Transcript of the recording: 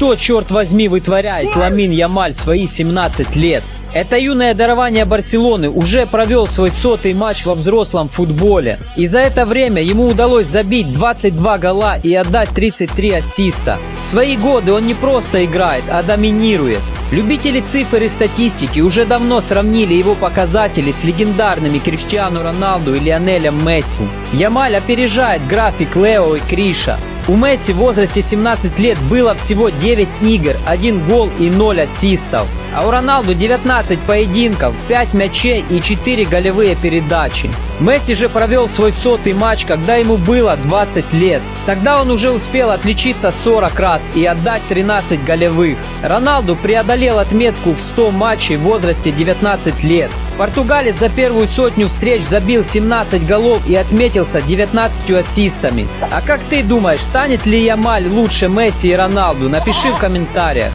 Что, черт возьми, вытворяет Ламин Ямаль в свои 17 лет? Это юное дарование Барселоны уже провел свой 100-й матч во взрослом футболе. И за это время ему удалось забить 22 гола и отдать 33 ассиста. В свои годы он не просто играет, а доминирует. Любители цифр и статистики уже давно сравнили его показатели с легендарными Криштиану Роналду и Лионелем Месси. Ямаль опережает график Лео и Криша. У Месси в возрасте 17 лет было всего 9 игр, 1 гол и 0 ассистов. А у Роналду 19 поединков, 5 мячей и 4 голевые передачи. Месси же провел свой 100-й матч, когда ему было 20 лет. Тогда он уже успел отличиться 40 раз и отдать 13 голевых. Роналду преодолел отметку в 100 матчей в возрасте 19 лет. Португалец за первую сотню встреч забил 17 голов и отметился 19 ассистами. А как ты думаешь, станет ли Ямаль лучше Месси и Роналду? Напиши в комментариях.